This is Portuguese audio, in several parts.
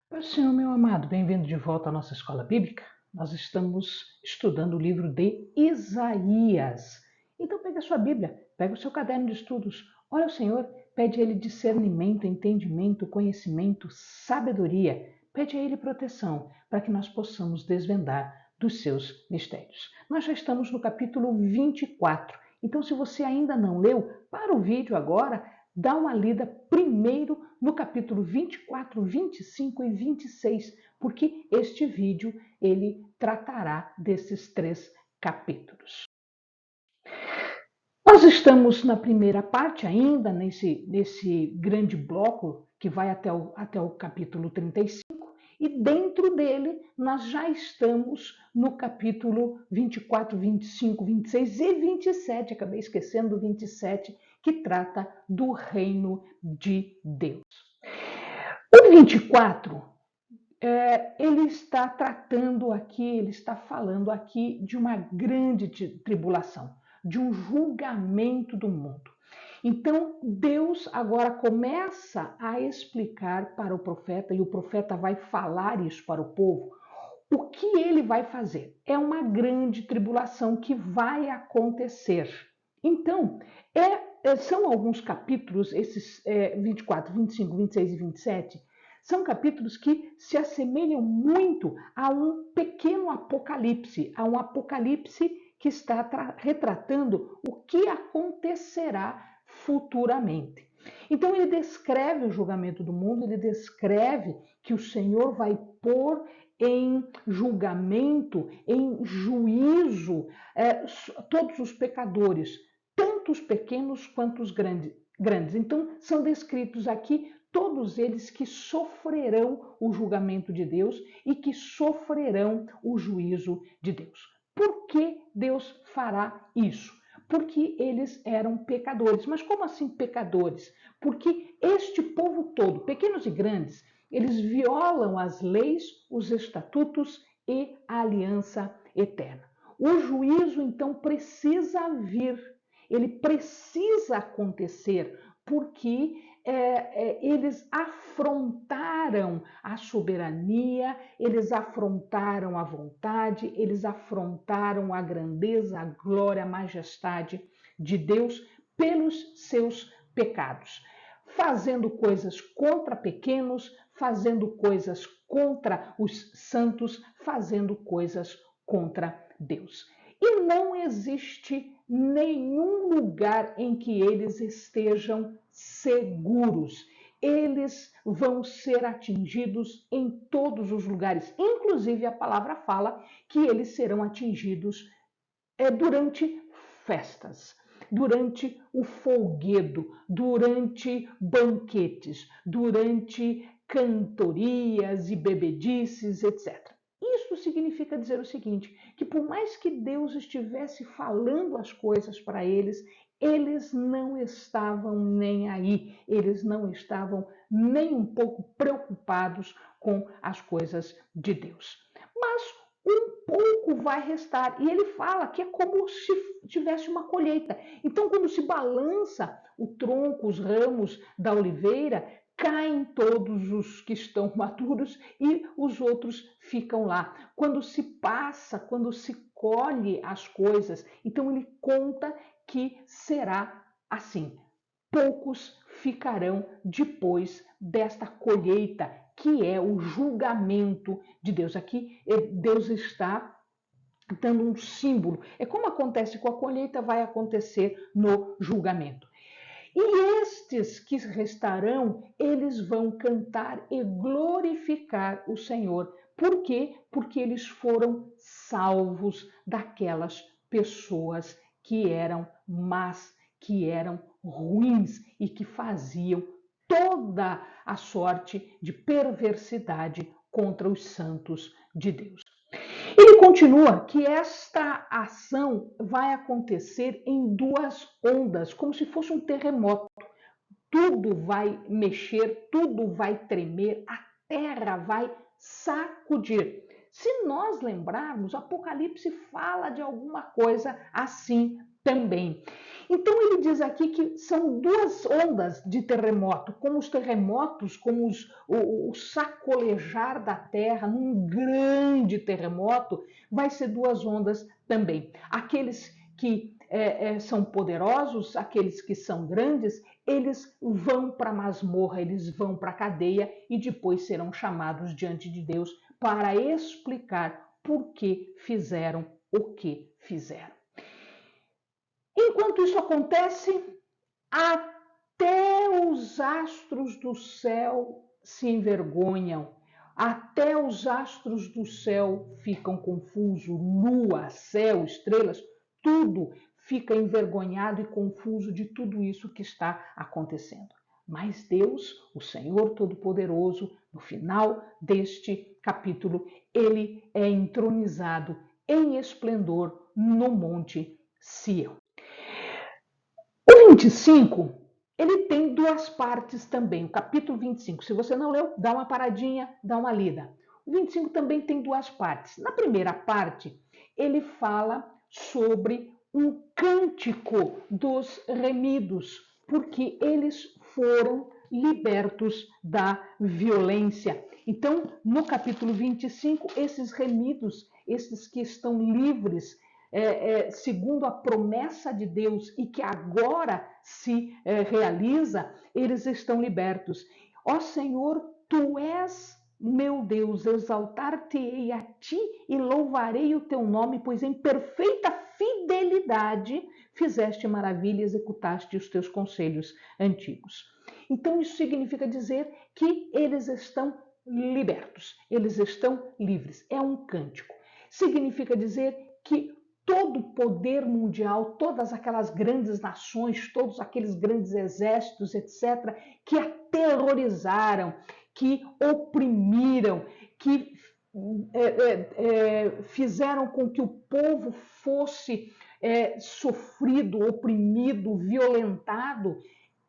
Pai Senhor, meu amado, bem-vindo de volta à nossa escola bíblica. Nós estamos estudando o livro de Isaías. Então pega a sua Bíblia, pega o seu caderno de estudos, ora ao Senhor, pede a Ele discernimento, entendimento, conhecimento, sabedoria. Pede a Ele proteção para que nós possamos desvendar dos seus mistérios. Nós já estamos no capítulo 24. Então, se você ainda não leu, para o vídeo agora, dá uma lida primeiro no capítulo 24, 25 e 26, porque este vídeo ele tratará desses três capítulos. Nós estamos na primeira parte ainda, nesse grande bloco que vai até o capítulo 35, e dentro dele nós já estamos no capítulo 24, 25, 26 e 27, acabei esquecendo do 27, que trata do reino de Deus. O 24, ele está tratando aqui, ele está falando aqui de uma grande tribulação, de um julgamento do mundo. Então, Deus agora começa a explicar para o profeta, e o profeta vai falar isso para o povo, o que ele vai fazer. É uma grande tribulação que vai acontecer. Então, são alguns capítulos, esses 24, 25, 26 e 27, são capítulos que se assemelham muito a um pequeno apocalipse, a um apocalipse que está retratando o que acontecerá futuramente. Então ele descreve o julgamento do mundo, ele descreve que o Senhor vai pôr em julgamento, em juízo, todos os pecadores, tanto os pequenos quanto os grandes. Então, são descritos aqui todos eles que sofrerão o julgamento de Deus e que sofrerão o juízo de Deus. Por que Deus fará isso? Porque eles eram pecadores. Mas como assim pecadores? Porque este povo todo, pequenos e grandes, eles violam as leis, os estatutos e a aliança eterna. O juízo, então, precisa vir, ele precisa acontecer, porque eles afrontaram a soberania, eles afrontaram a vontade, eles afrontaram a grandeza, a glória, a majestade de Deus pelos seus pecados, fazendo coisas contra pequenos, fazendo coisas contra os santos, fazendo coisas contra Deus. E não existe nenhum lugar em que eles estejam seguros. Eles vão ser atingidos em todos os lugares. Inclusive, a palavra fala que eles serão atingidos durante festas, durante o folguedo, durante banquetes, durante cantorias e bebedices, etc. Isso significa dizer o seguinte, que por mais que Deus estivesse falando as coisas para eles, eles não estavam nem aí, eles não estavam nem um pouco preocupados com as coisas de Deus. Mas um pouco vai restar, e ele fala que é como se tivesse uma colheita. Então, quando se balança o tronco, os ramos da oliveira, caem todos os que estão maduros e os outros ficam lá. Quando se passa, quando se colhe as coisas, então ele conta que será assim. Poucos ficarão depois desta colheita, que é o julgamento de Deus. Aqui Deus está dando um símbolo. É como acontece com a colheita, vai acontecer no julgamento. E estes que restarão, eles vão cantar e glorificar o Senhor. Por quê? Porque eles foram salvos daquelas pessoas que eram más, que eram ruins e que faziam toda a sorte de perversidade contra os santos de Deus. Ele continua que esta ação vai acontecer em duas ondas, como se fosse um terremoto. Tudo vai mexer, tudo vai tremer, a terra vai sacudir. Se nós lembrarmos, Apocalipse fala de alguma coisa assim também. Então ele diz aqui que são duas ondas de terremoto, como os terremotos, como o sacolejar da terra num grande terremoto, vai ser duas ondas também. Aqueles que são poderosos, aqueles que são grandes, eles vão para a masmorra, eles vão para a cadeia e depois serão chamados diante de Deus para explicar por que fizeram o que fizeram. Enquanto isso acontece, até os astros do céu se envergonham, até os astros do céu ficam confusos, lua, céu, estrelas, tudo fica envergonhado e confuso de tudo isso que está acontecendo. Mas Deus, o Senhor Todo-Poderoso, no final deste capítulo, ele é entronizado em esplendor no Monte Sião. O 25, ele tem duas partes também, o capítulo 25. Se você não leu, dá uma paradinha, dá uma lida. O 25 também tem duas partes. Na primeira parte, ele fala sobre um cântico dos remidos, porque eles foram libertos da violência. Então, no capítulo 25, esses remidos, esses que estão livres, segundo a promessa de Deus e que agora se realiza, eles estão libertos. Ó Senhor, Tu és meu Deus, exaltar-te-ei a Ti e louvarei o Teu nome, pois em perfeita fidelidade fizeste maravilha e executaste os Teus conselhos antigos. Então isso significa dizer que eles estão libertos, eles estão livres. É um cântico. Significa dizer que todo o poder mundial, todas aquelas grandes nações, todos aqueles grandes exércitos, etc., que aterrorizaram, que oprimiram, que fizeram com que o povo fosse sofrido, oprimido, violentado,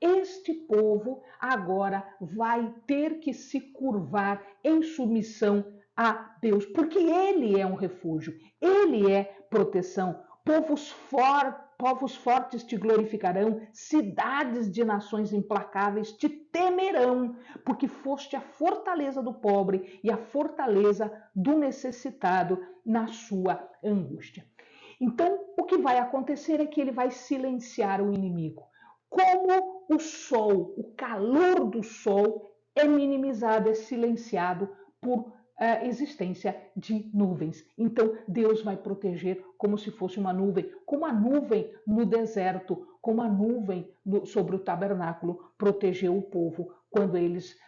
este povo agora vai ter que se curvar em submissão a Deus, porque Ele é um refúgio, Ele é proteção. Povos fortes te glorificarão, cidades de nações implacáveis te temerão, porque foste a fortaleza do pobre e a fortaleza do necessitado na sua angústia. Então, o que vai acontecer é que ele vai silenciar o inimigo. Como o sol, o calor do sol é minimizado, é silenciado por existência de nuvens. Então, Deus vai proteger como se fosse uma nuvem, como a nuvem no deserto, como a nuvem sobre o tabernáculo protegeu o povo quando eles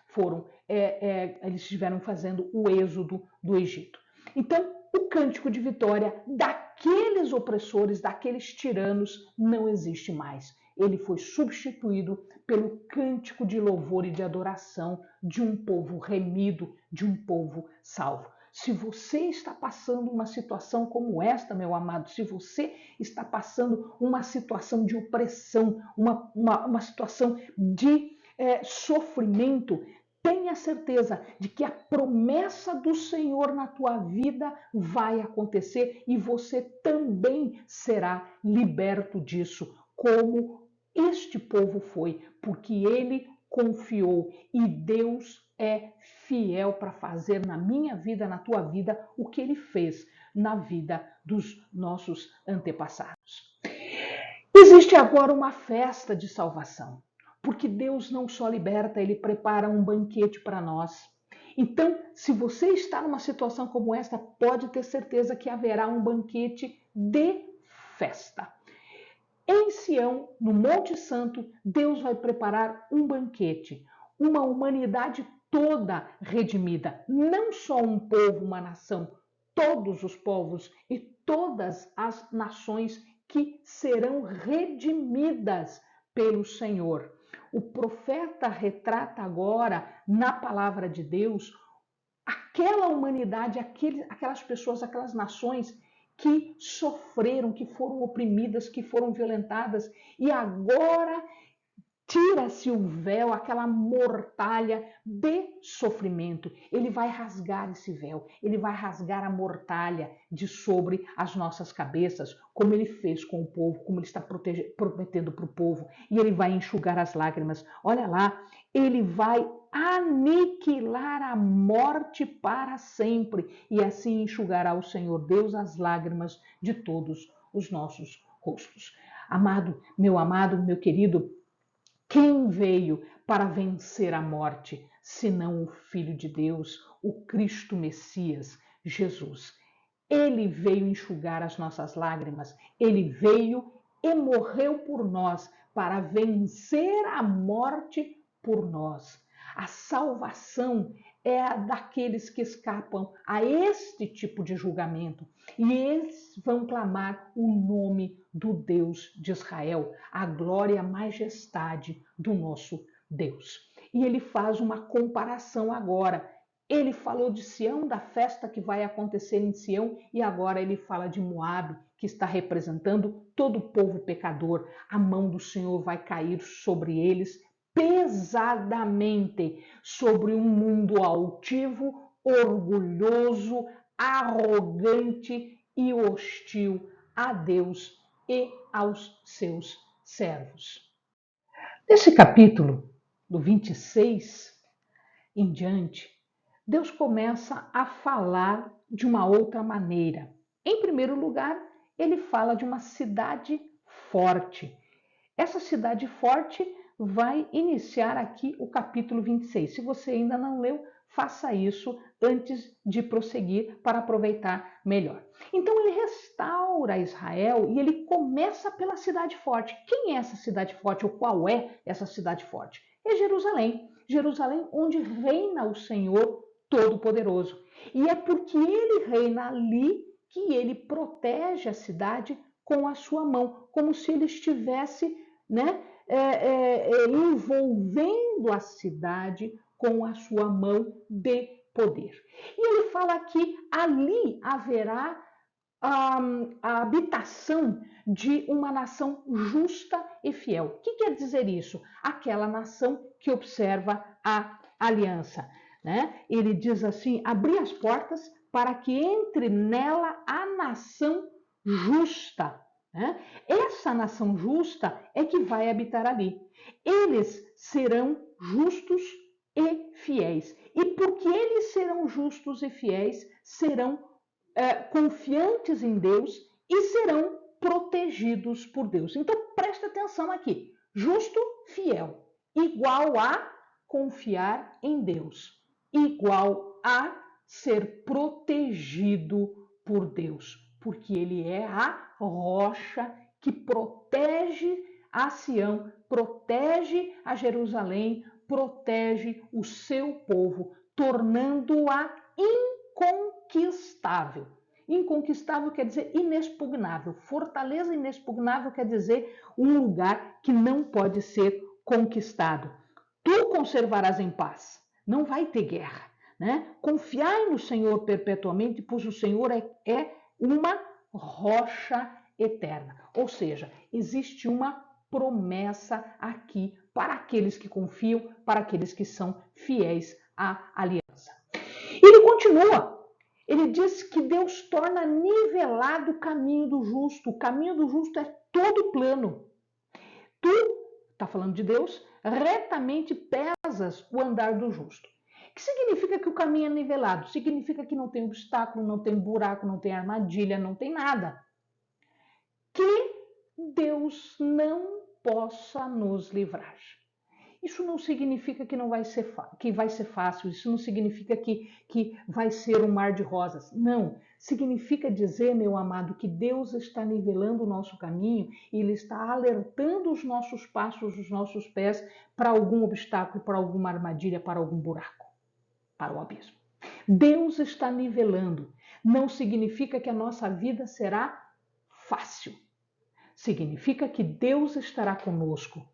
eles estiveram fazendo o êxodo do Egito. Então, o cântico de vitória daqueles opressores, daqueles tiranos, não existe mais. Ele foi substituído pelo cântico de louvor e de adoração de um povo remido, de um povo salvo. Se você está passando uma situação como esta, meu amado, se você está passando uma situação de opressão, uma situação de sofrimento, tenha certeza de que a promessa do Senhor na tua vida vai acontecer e você também será liberto disso, como este povo foi, porque ele confiou e Deus é fiel para fazer na minha vida, na tua vida, o que ele fez na vida dos nossos antepassados. Existe agora uma festa de salvação, porque Deus não só liberta, ele prepara um banquete para nós. Então, se você está numa situação como esta, pode ter certeza que haverá um banquete de festa. Em Sião, no Monte Santo, Deus vai preparar um banquete, uma humanidade toda redimida, não só um povo, uma nação, todos os povos e todas as nações que serão redimidas pelo Senhor. O profeta retrata agora, na palavra de Deus, aquela humanidade, aquelas pessoas, aquelas nações que sofreram, que foram oprimidas, que foram violentadas e agora Tira-se o véu, aquela mortalha de sofrimento. Ele vai rasgar esse véu, ele vai rasgar a mortalha de sobre as nossas cabeças, como ele fez com o povo, como ele está prometendo para o povo, e ele vai enxugar as lágrimas. Olha lá, ele vai aniquilar a morte para sempre, e assim enxugará o Senhor Deus as lágrimas de todos os nossos rostos. Amado, meu querido, quem veio para vencer a morte, senão o Filho de Deus, o Cristo Messias, Jesus? Ele veio enxugar as nossas lágrimas, ele veio e morreu por nós para vencer a morte por nós. A salvação é a daqueles que escapam a este tipo de julgamento e eles vão clamar o nome do Deus de Israel, a glória e a majestade do nosso Deus. E ele faz uma comparação agora. Ele falou de Sião, da festa que vai acontecer em Sião, e agora ele fala de Moabe, que está representando todo o povo pecador. A mão do Senhor vai cair sobre eles pesadamente, sobre um mundo altivo, orgulhoso, arrogante e hostil a Deus e aos seus servos. Nesse capítulo, do 26 em diante, Deus começa a falar de uma outra maneira. Em primeiro lugar, ele fala de uma cidade forte. Essa cidade forte vai iniciar aqui o capítulo 26. Se você ainda não leu, faça isso antes de prosseguir para aproveitar melhor. Então ele restaura Israel e ele começa pela cidade forte. Quem é essa cidade forte ou qual é essa cidade forte? É Jerusalém. Jerusalém, onde reina o Senhor Todo-Poderoso. E é porque ele reina ali que ele protege a cidade com a sua mão, como se ele estivesse, né, envolvendo a cidade com a sua mão de poder. E ele fala que ali haverá a habitação de uma nação justa e fiel. O que quer dizer isso? Aquela nação que observa a aliança. Né? Ele diz assim: abrir as portas para que entre nela a nação justa. Né? Essa nação justa é que vai habitar ali. Eles serão justos e fiéis. E porque eles serão justos e fiéis, serão confiantes em Deus e serão protegidos por Deus. Então presta atenção aqui: justo, fiel, igual a confiar em Deus, igual a ser protegido por Deus, porque ele é a rocha que protege a Sião, protege a Jerusalém, protege o seu povo, tornando-a inconquistável. Inconquistável quer dizer inexpugnável. Fortaleza inexpugnável quer dizer um lugar que não pode ser conquistado. Tu conservarás em paz, não vai ter guerra. Né? Confiai no Senhor perpetuamente, pois o Senhor é uma rocha eterna. Ou seja, existe uma promessa aqui para aqueles que confiam, para aqueles que são fiéis à aliança. Ele continua. Ele diz que Deus torna nivelado o caminho do justo. O caminho do justo é todo plano. Tu, está falando de Deus, retamente pesas o andar do justo. O que significa que o caminho é nivelado? Significa que não tem obstáculo, não tem buraco, não tem armadilha, não tem nada. Que Deus não possa nos livrar. Isso não significa que não vai ser, que vai ser fácil, isso não significa que vai ser um mar de rosas. Não, significa dizer, meu amado, que Deus está nivelando o nosso caminho e Ele está alertando os nossos passos, os nossos pés para algum obstáculo, para alguma armadilha, para algum buraco, para o abismo. Deus está nivelando. Não significa que a nossa vida será fácil. Significa que Deus estará conosco.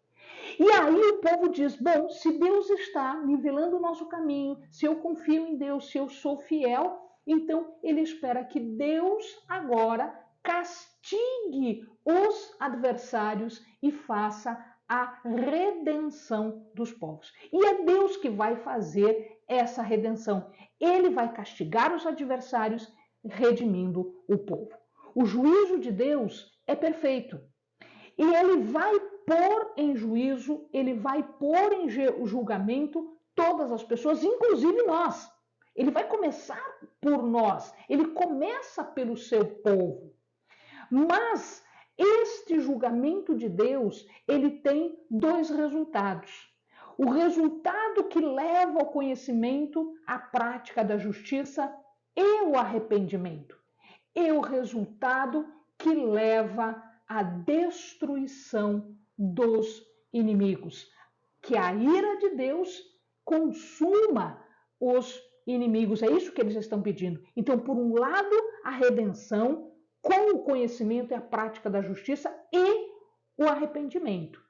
E aí o povo diz: bom, se Deus está nivelando o nosso caminho, se eu confio em Deus, se eu sou fiel, então ele espera que Deus agora castigue os adversários e faça a redenção dos povos. E é Deus que vai fazer essa redenção. Ele vai castigar os adversários, redimindo o povo. O juízo de Deus é perfeito. E ele vai pôr em juízo, ele vai pôr em julgamento todas as pessoas, inclusive nós. Ele vai começar por nós, ele começa pelo seu povo. Mas este julgamento de Deus, ele tem dois resultados. O resultado que leva ao conhecimento, à prática da justiça e o arrependimento. E o resultado que leva à destruição dos inimigos. Que a ira de Deus consuma os inimigos. É isso que eles estão pedindo. Então, por um lado, a redenção com o conhecimento e a prática da justiça e o arrependimento.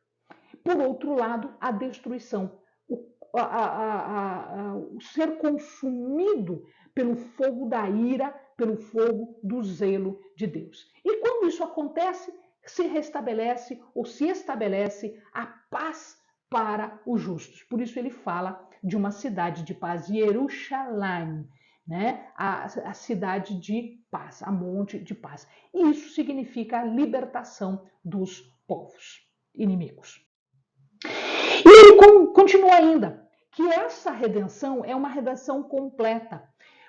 Por outro lado, a destruição, o ser consumido pelo fogo da ira, pelo fogo do zelo de Deus. E quando isso acontece, se restabelece ou se estabelece a paz para os justos. Por isso ele fala de uma cidade de paz, Jerusalém, né? A cidade de paz, a monte de paz. E isso significa a libertação dos povos inimigos. E ele continua ainda, que essa redenção é uma redenção completa.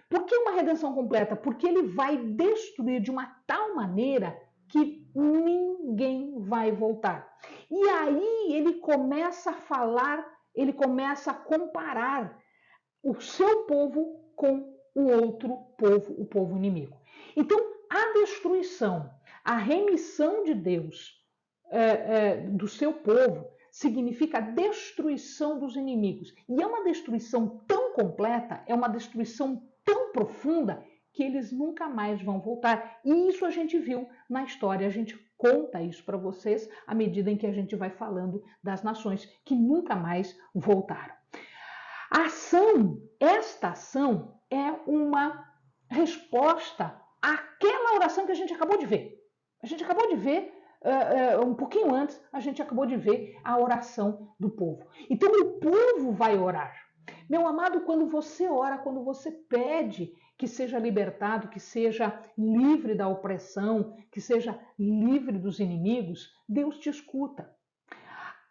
Por que uma redenção completa? Porque ele vai destruir de uma tal maneira que ninguém vai voltar. E aí ele começa a falar, ele começa a comparar o seu povo com o outro povo, o povo inimigo. Então, a destruição, a remissão de Deus do seu povo significa a destruição dos inimigos. E é uma destruição tão completa, é uma destruição tão profunda, que eles nunca mais vão voltar. E isso a gente viu na história, a gente conta isso para vocês à medida em que a gente vai falando das nações que nunca mais voltaram. A ação, esta ação é uma resposta àquela oração que a gente acabou de ver. A gente acabou de ver, um pouquinho antes, a gente acabou de ver a oração do povo. Então o povo vai orar. Meu amado, quando você ora, quando você pede que seja libertado, que seja livre da opressão, que seja livre dos inimigos, Deus te escuta.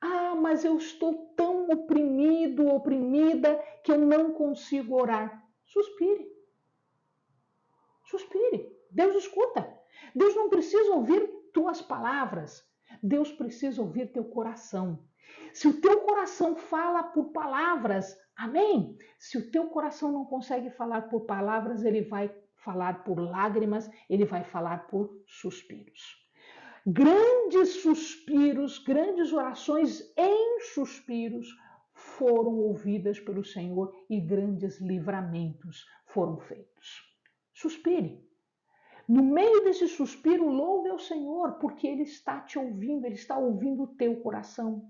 Ah, mas eu estou tão oprimido, oprimida, que eu não consigo orar. Suspire. Suspire. Deus escuta. Deus não precisa ouvir tuas palavras. Deus precisa ouvir teu coração. Se o teu coração fala por palavras, amém? Se o teu coração não consegue falar por palavras, ele vai falar por lágrimas, ele vai falar por suspiros. Grandes suspiros, grandes orações em suspiros foram ouvidas pelo Senhor e grandes livramentos foram feitos. Suspire. No meio desse suspiro, louve ao Senhor, porque Ele está te ouvindo, Ele está ouvindo o teu coração.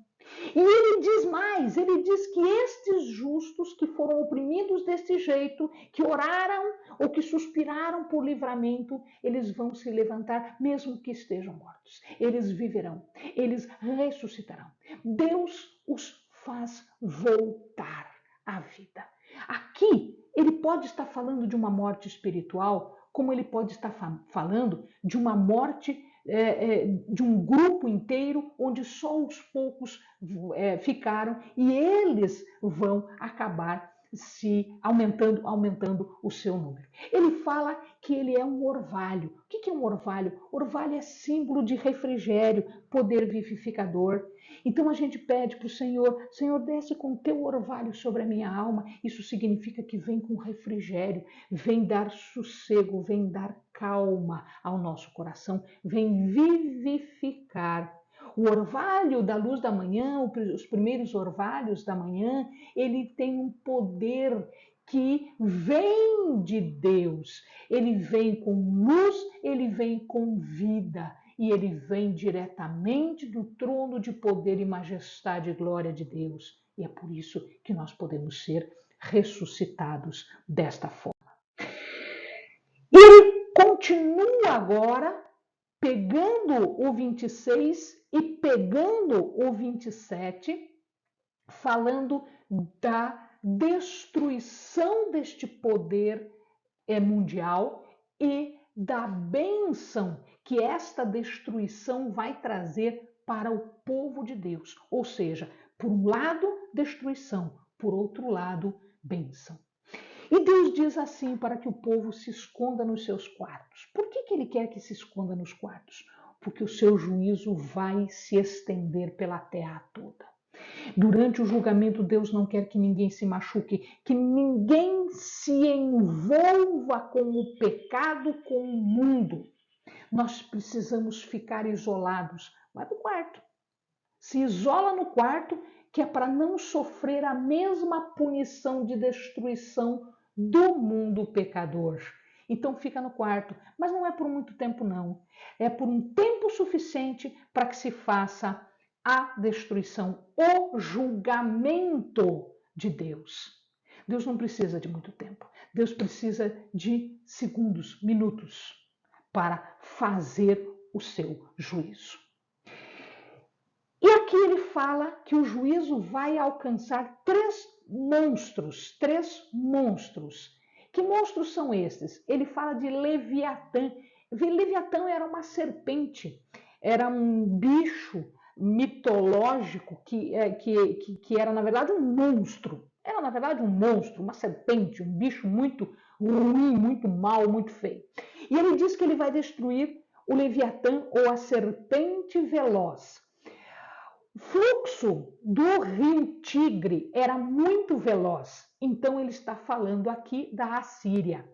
E ele diz mais, ele diz que estes justos que foram oprimidos deste jeito, que oraram ou que suspiraram por livramento, eles vão se levantar mesmo que estejam mortos. Eles viverão, eles ressuscitarão. Deus os faz voltar à vida. Aqui, ele pode estar falando de uma morte espiritual, como ele pode estar falando de uma morte de um grupo inteiro, onde só os poucos ficaram e eles vão acabar se aumentando o seu número. Ele fala que ele é um orvalho. O que é um orvalho? Orvalho é símbolo de refrigério, poder vivificador. Então a gente pede para o Senhor, Senhor, desce com o teu orvalho sobre a minha alma. Isso significa que vem com refrigério, vem dar sossego, vem dar calma ao nosso coração, vem vivificar. O orvalho da luz da manhã, os primeiros orvalhos da manhã, ele tem um poder que vem de Deus. Ele vem com luz, ele vem com vida. E ele vem diretamente do trono de poder e majestade e glória de Deus. E é por isso que nós podemos ser ressuscitados desta forma. E ele continua agora pegando o 26 e pegando o 27, falando da destruição deste poder mundial e da bênção que esta destruição vai trazer para o povo de Deus. Ou seja, por um lado, destruição, por outro lado, bênção. E Deus diz assim para que o povo se esconda nos seus quartos. Por que ele quer que se esconda nos quartos? Porque o seu juízo vai se estender pela terra toda. Durante o julgamento, Deus não quer que ninguém se machuque, que ninguém se envolva com o pecado, com o mundo. Nós precisamos ficar isolados. Vai para o quarto. Se isola no quarto, que é para não sofrer a mesma punição de destruição do mundo pecador. Então fica no quarto, mas não é por muito tempo não. É por um tempo suficiente para que se faça a destruição, o julgamento de Deus. Deus não precisa de muito tempo. Deus precisa de segundos, minutos para fazer o seu juízo. E aqui ele fala que o juízo vai alcançar três monstros. Que monstros são esses? Ele fala de Leviatã. Leviatã era uma serpente, era um bicho mitológico que era, na verdade, um monstro. Era, na verdade, um monstro, uma serpente, um bicho muito ruim, muito mau, muito feio. E ele diz que ele vai destruir o Leviatã ou a serpente veloz. O fluxo do rio Tigre era muito veloz, então ele está falando aqui da Assíria.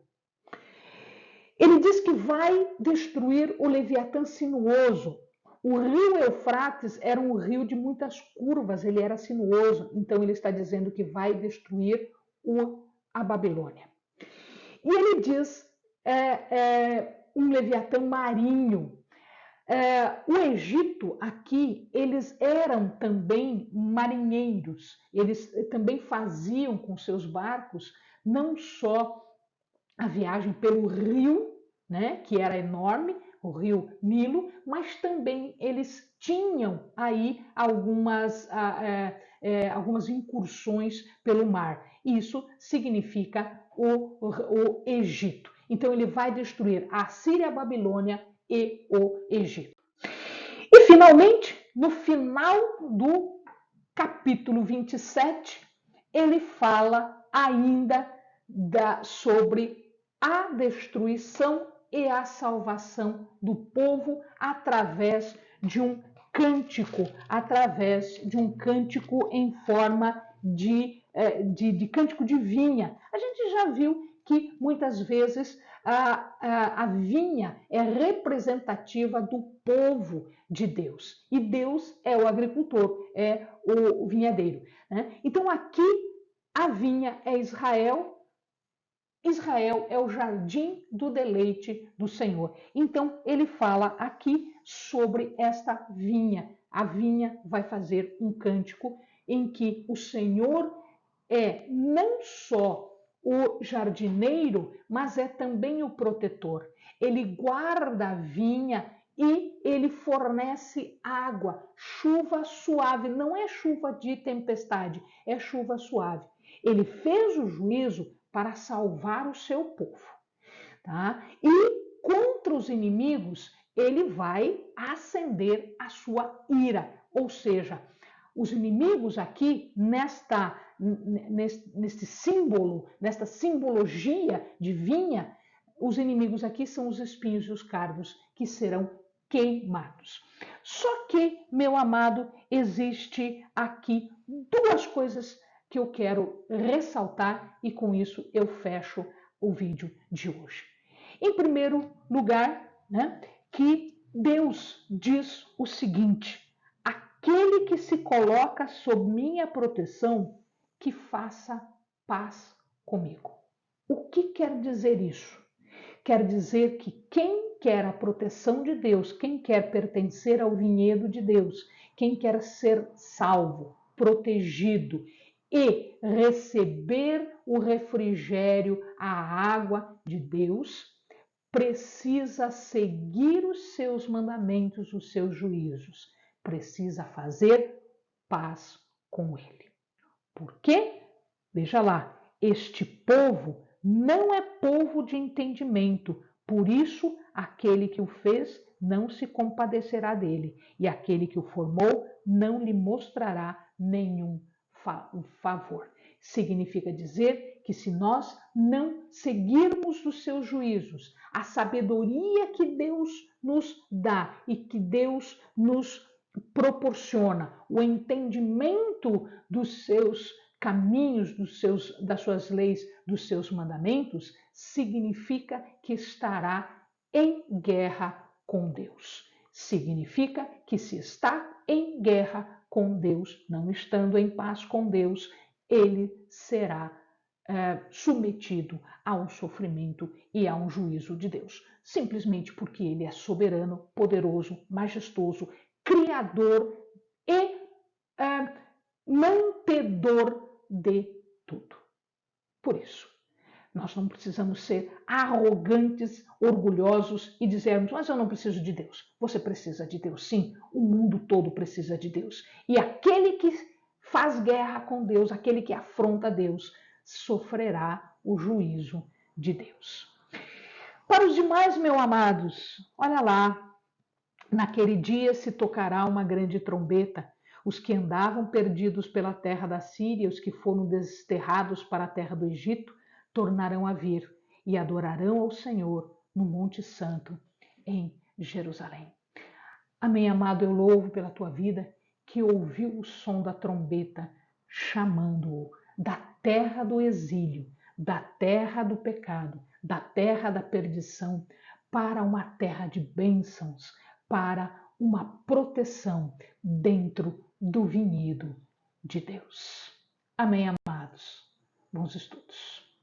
Ele diz que vai destruir o Leviatã sinuoso. O rio Eufrates era um rio de muitas curvas, ele era sinuoso, então ele está dizendo que vai destruir a Babilônia. E ele diz um Leviatã marinho. O Egito aqui, eles eram também marinheiros, eles também faziam com seus barcos não só a viagem pelo rio, né, que era enorme, o rio Nilo, mas também eles tinham aí algumas incursões pelo mar. Isso significa o Egito. Então ele vai destruir a Síria, a Babilônia e o Egito. E finalmente, no final do capítulo 27, ele fala ainda sobre a destruição e a salvação do povo através de um cântico, em forma de cântico de vinha. A gente já viu que muitas vezes a vinha é representativa do povo de Deus. E Deus é o agricultor, é o vinhadeiro, né? Então aqui a vinha é Israel. Israel é o jardim do deleite do Senhor. Então ele fala aqui sobre esta vinha. A vinha vai fazer um cântico em que o Senhor é não só o jardineiro, mas é também o protetor. Ele guarda a vinha e ele fornece água, chuva suave. Não é chuva de tempestade, é chuva suave. Ele fez o juízo para salvar o seu povo, tá? E contra os inimigos, ele vai acender a sua ira, ou seja, os inimigos aqui neste símbolo, nesta simbologia de vinha, os inimigos aqui são os espinhos e os cardos que serão queimados. Só que, meu amado, existe aqui duas coisas que eu quero ressaltar e com isso eu fecho o vídeo de hoje. Em primeiro lugar, né, que Deus diz o seguinte: aquele que se coloca sob minha proteção, que faça paz comigo. O que quer dizer isso? Quer dizer que quem quer a proteção de Deus, quem quer pertencer ao vinhedo de Deus, quem quer ser salvo, protegido e receber o refrigério, a água de Deus, precisa seguir os seus mandamentos, os seus juízos, precisa fazer paz com ele. Por quê? Veja lá, este povo não é povo de entendimento, por isso aquele que o fez não se compadecerá dele, e aquele que o formou não lhe mostrará nenhum favor. Significa dizer que se nós não seguirmos os seus juízos, a sabedoria que Deus nos dá e que Deus nos proporciona, o entendimento dos seus caminhos, das suas leis, dos seus mandamentos, significa que estará em guerra com Deus. Significa que se está em guerra com Deus, não estando em paz com Deus, ele será submetido a um sofrimento e a um juízo de Deus, simplesmente porque ele é soberano, poderoso, majestoso, criador e mantedor de tudo. Por isso, nós não precisamos ser arrogantes, orgulhosos e dizermos, mas eu não preciso de Deus. Você precisa de Deus, sim. O mundo todo precisa de Deus. E aquele que faz guerra com Deus, aquele que afronta Deus, sofrerá o juízo de Deus. Para os demais, meus amados, olha lá, naquele dia se tocará uma grande trombeta. Os que andavam perdidos pela terra da Síria, os que foram desterrados para a terra do Egito, tornarão a vir e adorarão ao Senhor no Monte Santo em Jerusalém. Amém, amado, eu louvo pela tua vida que ouviu o som da trombeta chamando-o da terra do exílio, da terra do pecado, da terra da perdição, para uma terra de bênçãos, para uma proteção dentro do vinhedo de Deus. Amém, amados. Bons estudos.